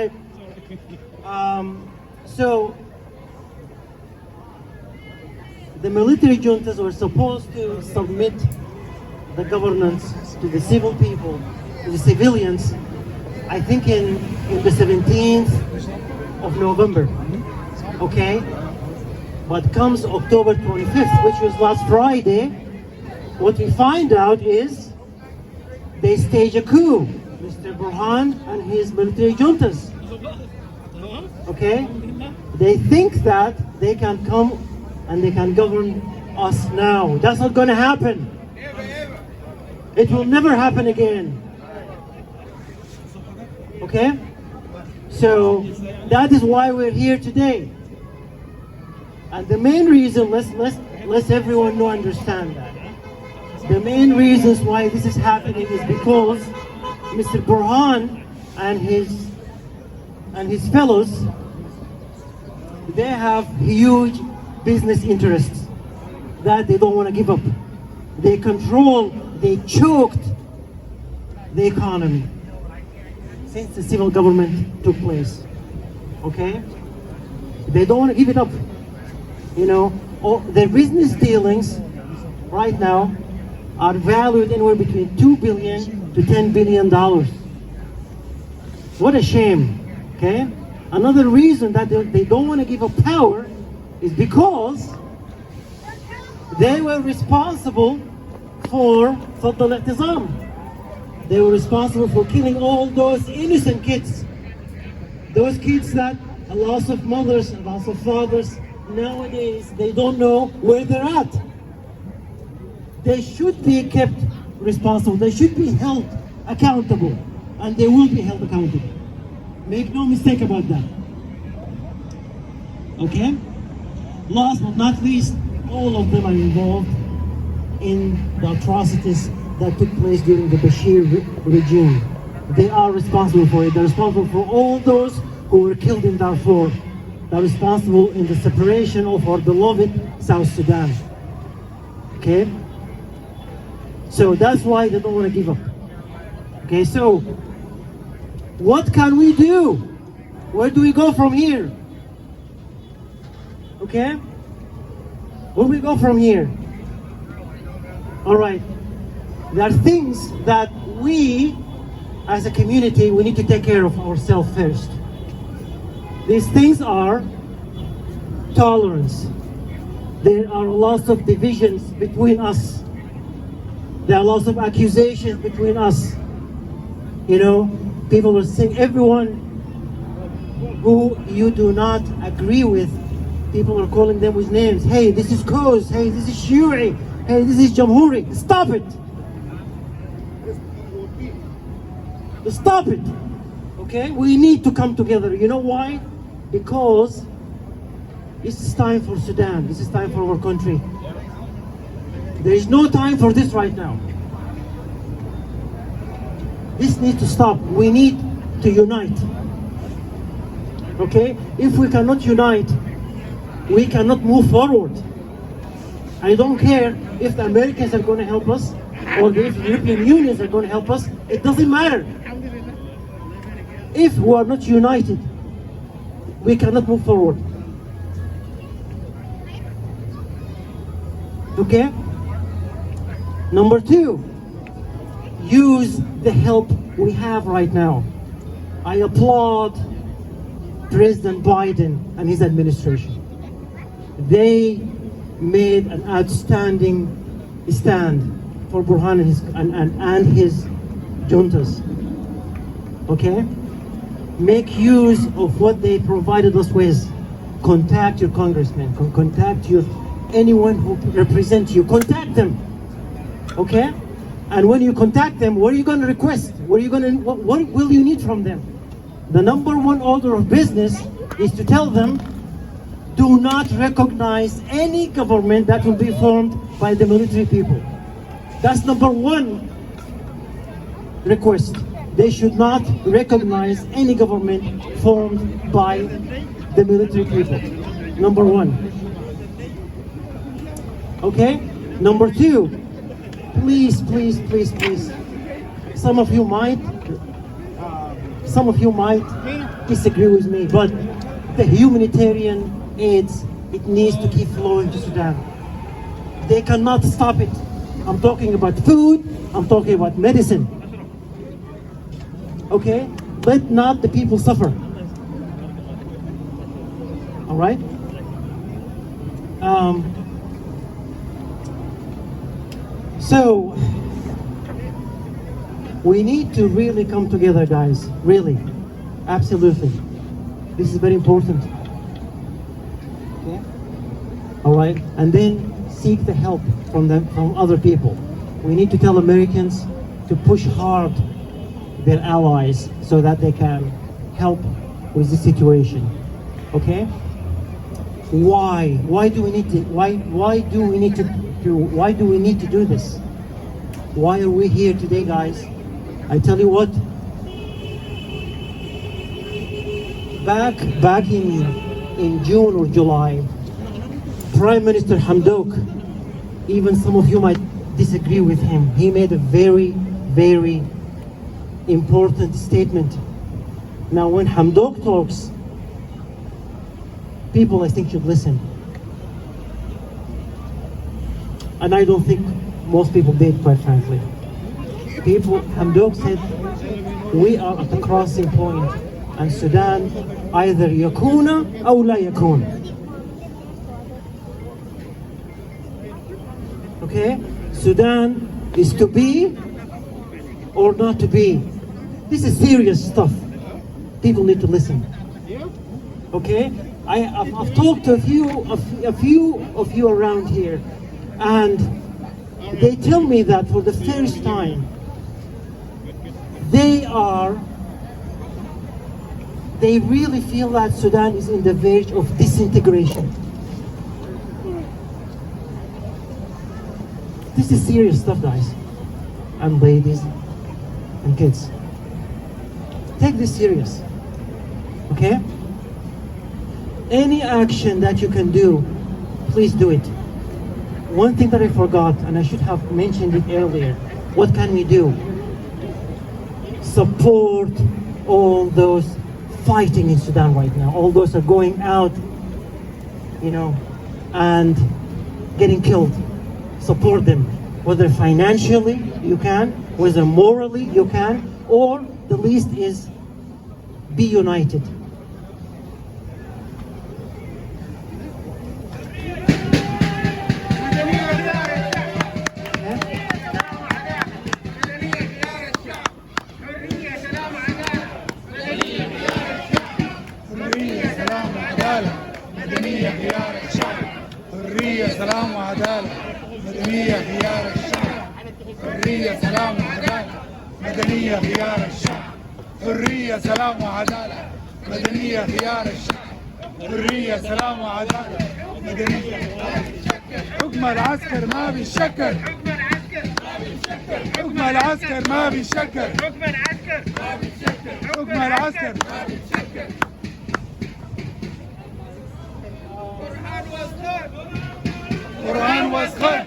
right. So the military juntas were supposed to submit the governance to the civil people, to the civilians, I think in the 17th of November, okay? But comes October 25th, which was last Friday, what we find out is they stage a coup, Mr. Burhan and his military juntas, okay? They think that they can come and they can govern us now. That's not gonna happen. It will never happen again. Okay? So that is why we're here today. And the main reason, let's everyone know, understand that. The main reasons why this is happening is because Mr. Burhan and his fellows, they have huge business interests that they don't want to give up. They choked the economy since the civil government took place. Okay? They don't want to give it up. You know, their business dealings right now are valued anywhere between $2 billion to $10 billion. What a shame. Okay? Another reason that they don't want to give up power is because they were responsible for التضامنية. They were responsible for killing all those innocent kids. Those kids that a loss of mothers, a loss of fathers, nowadays they don't know where they're at. They should be kept responsible. They should be held accountable. And they will be held accountable. Make no mistake about that. Okay? Last but not least, all of them are involved in the atrocities that took place during the Bashir regime. They are responsible for it. They're responsible for all those who were killed in Darfur. They're responsible in the separation of our beloved South Sudan. Okay? So that's why they don't want to give up. Okay, so what can we do? Where do we go from here? Okay? Where do we go from here? All right. There are things that we, as a community, we need to take care of ourselves first. These things are tolerance. There are lots of divisions between us. There are lots of accusations between us. You know, people are saying everyone who you do not agree with, people are calling them with names. Hey, this is Koz. Hey, this is Shuri. Hey, this is Jamhuri. Stop it. Stop it. Okay? We need to come together. You know why? Because this is time for Sudan. This is time for our country. There is no time for this right now. This needs to stop. We need to unite. Okay? If we cannot unite, we cannot move forward. I don't care if the Americans are going to help us or if the European Unions are going to help us. It doesn't matter. If we are not united, we cannot move forward. Okay? Number two, use the help we have right now. I applaud President Biden and his administration. They made an outstanding stand for Burhan and his juntas. Okay? Make use of what they provided us with. Contact your congressman, contact anyone who represents you. Contact them. Okay? And when you contact them, what are you going to request? What will you need from them? The number one order of business is to tell them, do not recognize any government that will be formed by the military people. That's number one request. They should not recognize any government formed by the military people. Number one. Okay? Number two, please, please, please, please. Some of you might disagree with me, but the humanitarian aids, it needs to keep flowing to Sudan. They cannot stop it. I'm talking about food, I'm talking about medicine. Okay? Let not the people suffer. All right? So, we need to really come together, guys. Really. Absolutely. This is very important. Okay? All right? And then seek the help from other people. We need to tell Americans to push hard their allies so that they can help with the situation. Okay? Why? Why do we need to do this? Why are we here today, guys? I tell you what, back in June or July, Prime Minister Hamdok, even some of you might disagree with him, he made a very, very important statement. Now when Hamdok talks, people I think should listen. And I don't think most people did, quite frankly. Hamdok said, we are at the crossing point, and Sudan either yakuna or la yakun. Okay? Sudan is to be or not to be. This is serious stuff. People need to listen. Okay? I've talked to a few of you around here, and they tell me that for the first time, they really feel that Sudan is in the verge of disintegration. This is serious stuff, guys, and ladies, and kids. Take this serious, okay? Any action that you can do, please do it. One thing that I forgot, and I should have mentioned it earlier, what can we do? Support all those fighting in Sudan right now. All those are going out, and getting killed. Support them, whether financially you can, whether morally you can, or the least is be united. سلام وعدالة مدنية خيار الشعب حرية سلام وعدالة مدنية خيار الشعب حرية سلام وعدالة مدنية خيار الشعب حرية سلام وعدالة مدنية خيار الشعب حكم العسكر ما بيشكل حكم العسكر ما بيشكل حكم العسكر ما بيشكل برهان واسخن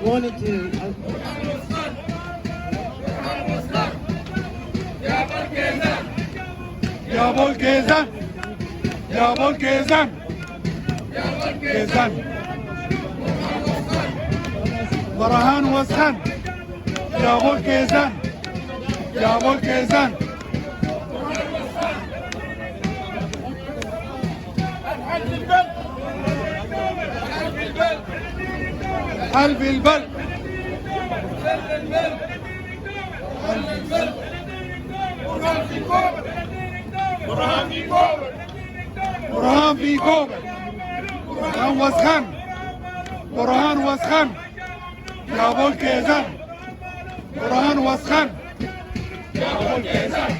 wanted to يا بولكيزان يا بولكيزان كيزان برهان واسخن يا بولكيزان يا بولكيزان حلف البلد برهان في كوبر برهان واسخن برهان واسخن يا بولكيزان برهان واسخن يا بولكيزان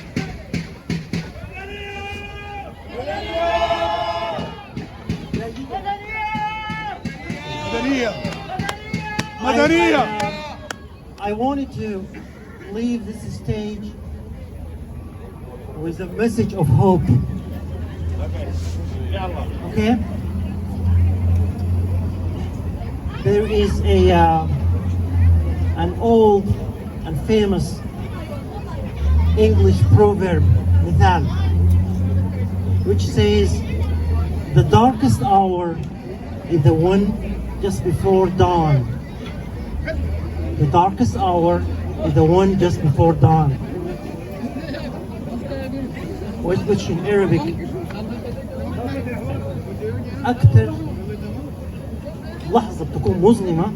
مدنية I wanted to leave this stage with a message of hope. Okay? there is an old and famous English proverb, مثال, which says, the darkest hour is the one just before dawn. The darkest hour is the one just before dawn. Which in Arabic, أكثر لحظة بتكون مظلمة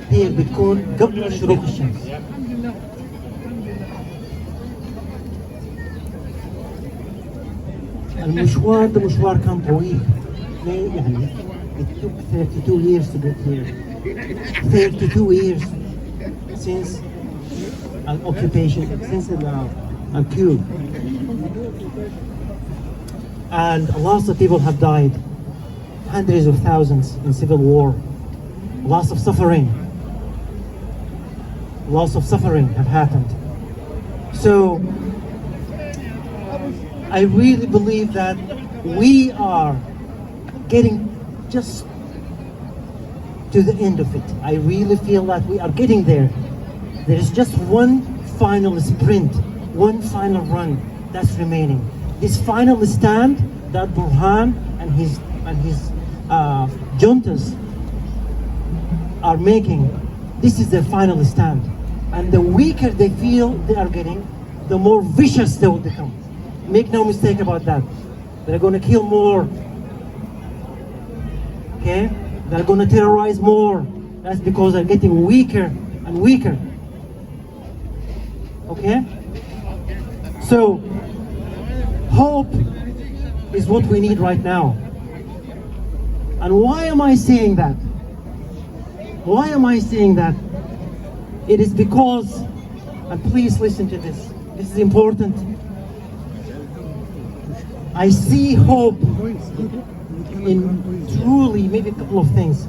هي بتكون قبل شروق الشمس. المشوار ده مشوار كان طويل، يعني it took 32 years to get here. 32 years since an occupation, since a coup. And lots of people have died, hundreds of thousands in civil war, lots of suffering have happened. So I really believe that we are getting just to the end of it. I really feel that we are getting there. There is just one final sprint, one final run that's remaining. This final stand that Burhan and his juntas are making, this is their final stand. And the weaker they feel they are getting, the more vicious they will become. Make no mistake about that. They're going to kill more. Okay? They're going to terrorize more. That's because they're getting weaker and weaker. Okay? So, hope is what we need right now. And why am I saying that? Why am I saying that? It is because, and please listen to this, this is important. I see hope in truly maybe a couple of things.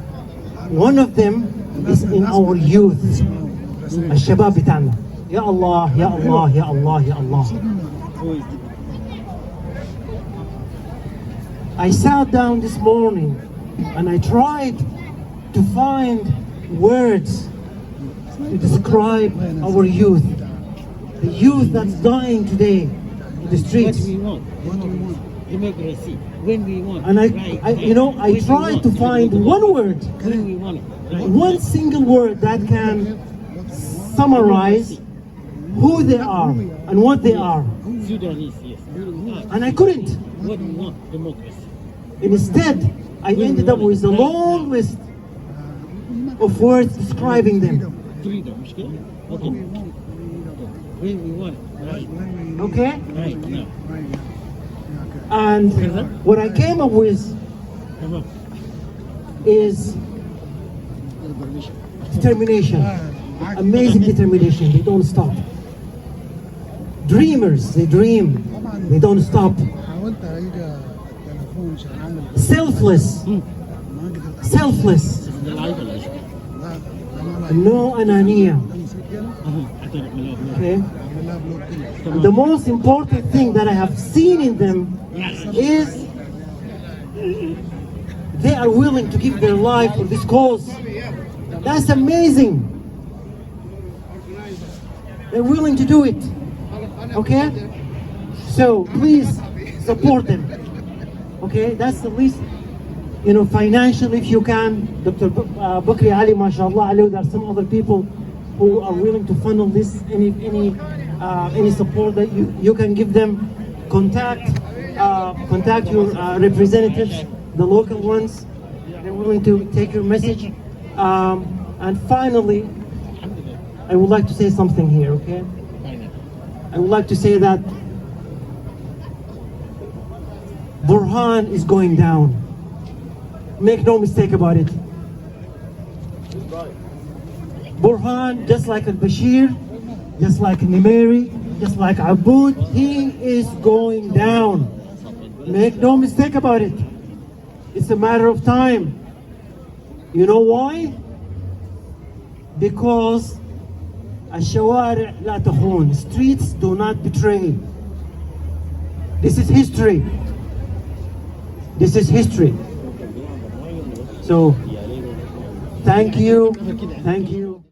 One of them is in our youth. الشباب بتاعنا. يا الله يا الله يا الله يا الله. I sat down this morning and I tried to find words to describe our youth. The youth that's dying today in the streets. What we want? Democracy. When we want. And I tried to find one word, When we want it. Right? one single word that can summarize who they are and what they are. Sudanese, yes. And I couldn't. What we want? Democracy. Instead, I ended up with a long list of words describing them. Freedom. مش كده؟ Okay. When we want it. Right. Okay? Right now. And what I came up with Come on. is determination. Amazing determination. They don't stop. Dreamers, they dream. They don't stop. Selfless. Selfless. The idolize. No anania. Okay? And the most important thing that I have seen in them is they are willing to give their life for this cause. That's amazing. They're willing to do it. Okay? So please support them. Okay? That's the least, financially if you can. Dr. Bakri Ali, mashallah, there are some other people who are willing to funnel this, any support that you can give them. Contact your representatives, the local ones. They're willing to take your message. And finally, I would like to say something here, okay? I would like to say that Burhan is going down. Make no mistake about it. Burhan, just like al-Bashir, just like Nimeri, just like Aboud, he is going down. Make no mistake about it. It's a matter of time. You know why? Because الشوارع لا تخون. Streets do not betray. This is history. This is history. So Thank you. Thank you.